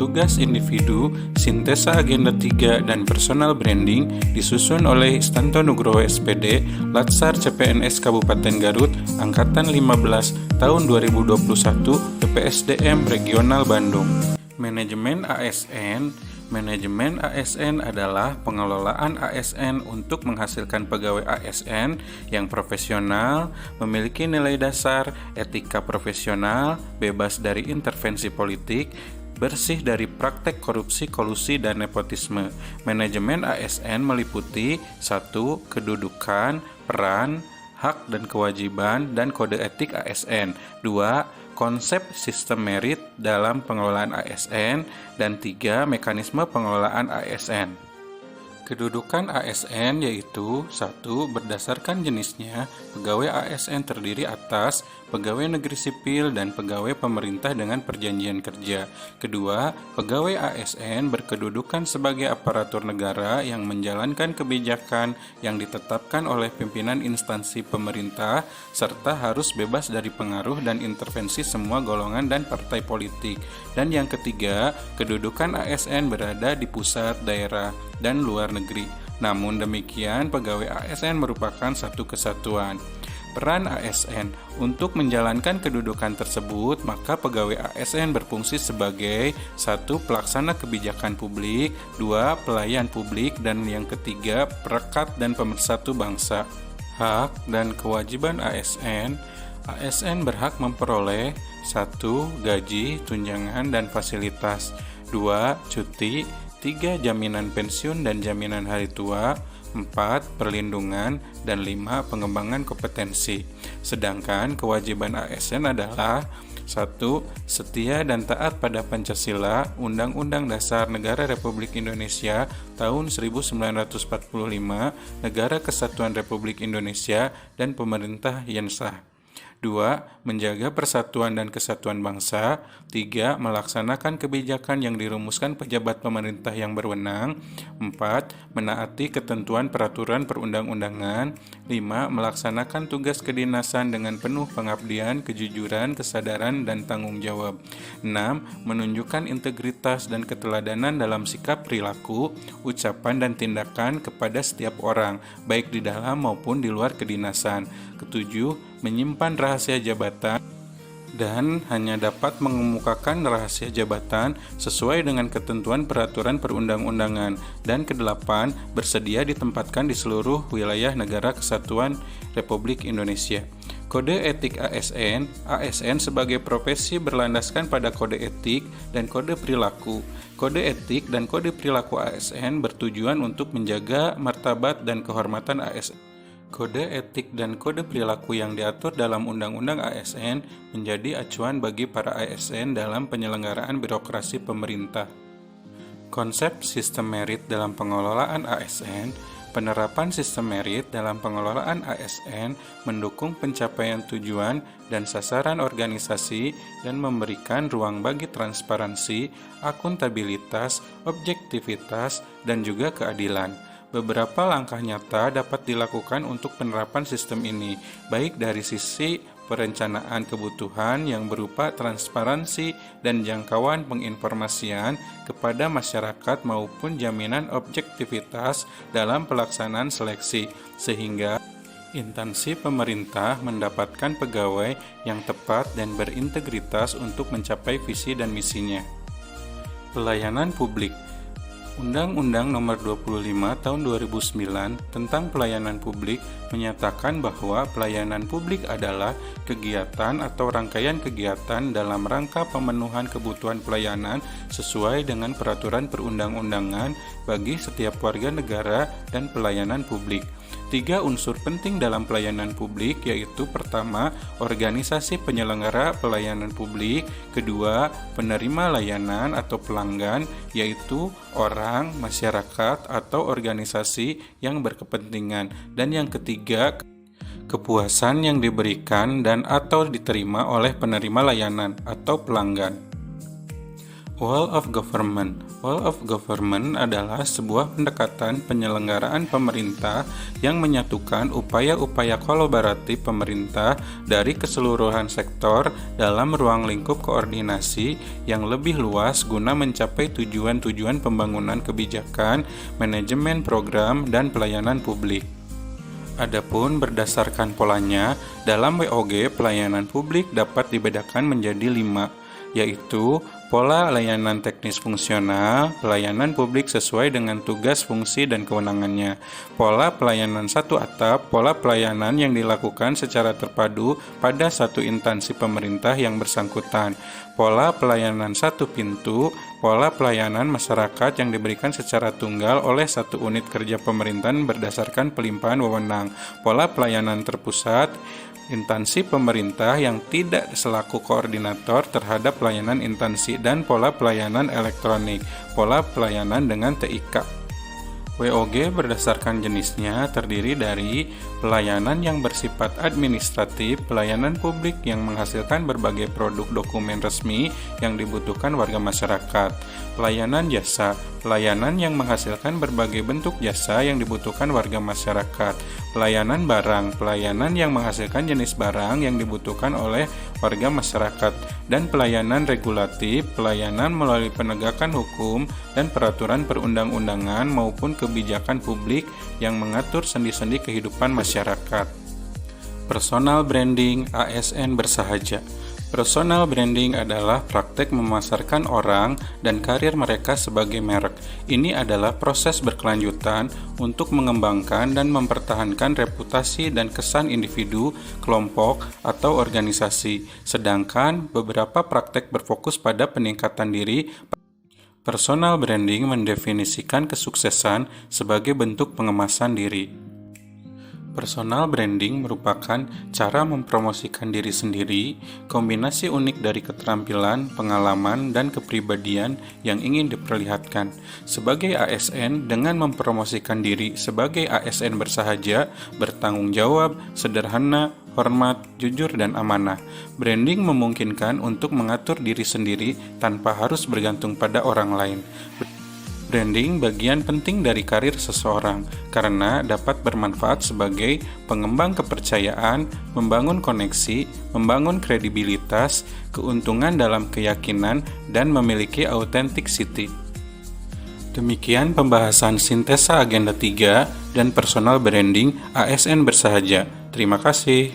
tugas individu, sintesa agenda 3, dan personal branding disusun oleh Istanto Nugroho SPD, Latsar CPNS Kabupaten Garut, Angkatan 15, tahun 2021, PPSDM Regional Bandung. Manajemen ASN. Manajemen ASN adalah pengelolaan ASN untuk menghasilkan pegawai ASN yang profesional, memiliki nilai dasar, etika profesional, bebas dari intervensi politik, bersih dari praktek korupsi, kolusi, dan nepotisme. Manajemen ASN meliputi 1. Kedudukan, peran, hak dan kewajiban, dan kode etik ASN. 2. Konsep sistem merit dalam pengelolaan ASN, dan 3. Mekanisme pengelolaan ASN. Kedudukan ASN yaitu 1. Berdasarkan jenisnya, pegawai ASN terdiri atas pegawai negeri sipil dan pegawai pemerintah dengan perjanjian kerja. Kedua, pegawai ASN berkedudukan sebagai aparatur negara yang menjalankan kebijakan yang ditetapkan oleh pimpinan instansi pemerintah serta harus bebas dari pengaruh dan intervensi semua golongan dan partai politik. Dan yang ketiga, kedudukan ASN berada di pusat, daerah, dan luar negeri. Namun demikian, pegawai ASN merupakan satu kesatuan. Peran ASN untuk menjalankan kedudukan tersebut, maka pegawai ASN berfungsi sebagai 1. Pelaksana kebijakan publik, 2. Pelayan publik, dan yang ketiga, perekat dan pemersatu bangsa. Hak dan kewajiban ASN. ASN berhak memperoleh 1. Gaji, tunjangan, dan fasilitas, 2. Cuti, 3. Jaminan pensiun dan jaminan hari tua, 4. Perlindungan, dan 5. Pengembangan kompetensi. Sedangkan kewajiban ASN adalah 1. Setia dan taat pada Pancasila, Undang-Undang Dasar Negara Republik Indonesia tahun 1945, Negara Kesatuan Republik Indonesia, dan pemerintah yang sah. 2. Menjaga persatuan dan kesatuan bangsa. 3. Melaksanakan kebijakan yang dirumuskan pejabat pemerintah yang berwenang. 4. Menaati ketentuan peraturan perundang-undangan. 5. Melaksanakan tugas kedinasan dengan penuh pengabdian, kejujuran, kesadaran, dan tanggung jawab. 6. Menunjukkan integritas dan keteladanan dalam sikap, perilaku, ucapan, dan tindakan kepada setiap orang, baik di dalam maupun di luar kedinasan. 7. Menyimpan rahasia jabatan dan hanya dapat mengemukakan rahasia jabatan sesuai dengan ketentuan peraturan perundang-undangan. Dan 8. Bersedia ditempatkan di seluruh wilayah negara kesatuan Republik Indonesia. Kode etik ASN. ASN sebagai profesi berlandaskan pada kode etik dan kode perilaku. Kode etik dan kode perilaku ASN bertujuan untuk menjaga martabat dan kehormatan ASN. Kode etik dan kode perilaku yang diatur dalam Undang-Undang ASN menjadi acuan bagi para ASN dalam penyelenggaraan birokrasi pemerintah. Konsep sistem merit dalam pengelolaan ASN. Penerapan sistem merit dalam pengelolaan ASN mendukung pencapaian tujuan dan sasaran organisasi dan memberikan ruang bagi transparansi, akuntabilitas, objektivitas, dan juga keadilan. Beberapa langkah nyata dapat dilakukan untuk penerapan sistem ini, baik dari sisi perencanaan kebutuhan yang berupa transparansi dan jangkauan penginformasian kepada masyarakat maupun jaminan objektivitas dalam pelaksanaan seleksi, sehingga instansi pemerintah mendapatkan pegawai yang tepat dan berintegritas untuk mencapai visi dan misinya. Pelayanan publik. Undang-Undang Nomor 25 Tahun 2009 tentang Pelayanan Publik menyatakan bahwa pelayanan publik adalah kegiatan atau rangkaian kegiatan dalam rangka pemenuhan kebutuhan pelayanan sesuai dengan peraturan perundang-undangan bagi setiap warga negara dan pelayanan publik. 3 unsur penting dalam pelayanan publik yaitu pertama, organisasi penyelenggara pelayanan publik, kedua, penerima layanan atau pelanggan yaitu orang, masyarakat, atau organisasi yang berkepentingan, dan yang ketiga, kepuasan yang diberikan dan atau diterima oleh penerima layanan atau pelanggan. Wall of Government. Wall of Government adalah sebuah pendekatan penyelenggaraan pemerintah yang menyatukan upaya-upaya kolaboratif pemerintah dari keseluruhan sektor dalam ruang lingkup koordinasi yang lebih luas guna mencapai tujuan-tujuan pembangunan kebijakan, manajemen program, dan pelayanan publik. Adapun berdasarkan polanya, dalam WOG pelayanan publik dapat dibedakan menjadi 5, yaitu pola layanan teknis fungsional, pelayanan publik sesuai dengan tugas, fungsi, dan kewenangannya. Pola pelayanan satu atap, pola pelayanan yang dilakukan secara terpadu pada satu instansi pemerintah yang bersangkutan. Pola pelayanan satu pintu, pola pelayanan masyarakat yang diberikan secara tunggal oleh satu unit kerja pemerintahan berdasarkan pelimpahan wewenang. Pola pelayanan terpusat, instansi pemerintah yang tidak selaku koordinator terhadap pelayanan instansi, dan pola pelayanan elektronik, pola pelayanan dengan TIK. WOG berdasarkan jenisnya terdiri dari pelayanan yang bersifat administratif, pelayanan publik yang menghasilkan berbagai produk dokumen resmi yang dibutuhkan warga masyarakat, pelayanan jasa, pelayanan yang menghasilkan berbagai bentuk jasa yang dibutuhkan warga masyarakat, pelayanan barang, pelayanan yang menghasilkan jenis barang yang dibutuhkan oleh warga masyarakat, dan pelayanan regulatif, pelayanan melalui penegakan hukum dan peraturan perundang-undangan maupun kebijakan publik yang mengatur sendi-sendi kehidupan masyarakat. Personal branding ASN bersahaja. Personal branding adalah praktek memasarkan orang dan karir mereka sebagai merek. Ini adalah proses berkelanjutan untuk mengembangkan dan mempertahankan reputasi dan kesan individu, kelompok, atau organisasi. Sedangkan beberapa praktek berfokus pada peningkatan diri. Personal branding mendefinisikan kesuksesan sebagai bentuk pengemasan diri. Personal branding merupakan cara mempromosikan diri sendiri, kombinasi unik dari keterampilan, pengalaman, dan kepribadian yang ingin diperlihatkan. Sebagai ASN, dengan mempromosikan diri sebagai ASN bersahaja, bertanggung jawab, sederhana, hormat, jujur, dan amanah. Branding memungkinkan untuk mengatur diri sendiri tanpa harus bergantung pada orang lain. Branding bagian penting dari karir seseorang karena dapat bermanfaat sebagai pengembang kepercayaan, membangun koneksi, membangun kredibilitas, keuntungan dalam keyakinan, dan memiliki authenticity. Demikian pembahasan sintesa agenda 3 dan personal branding ASN bersahaja. Terima kasih.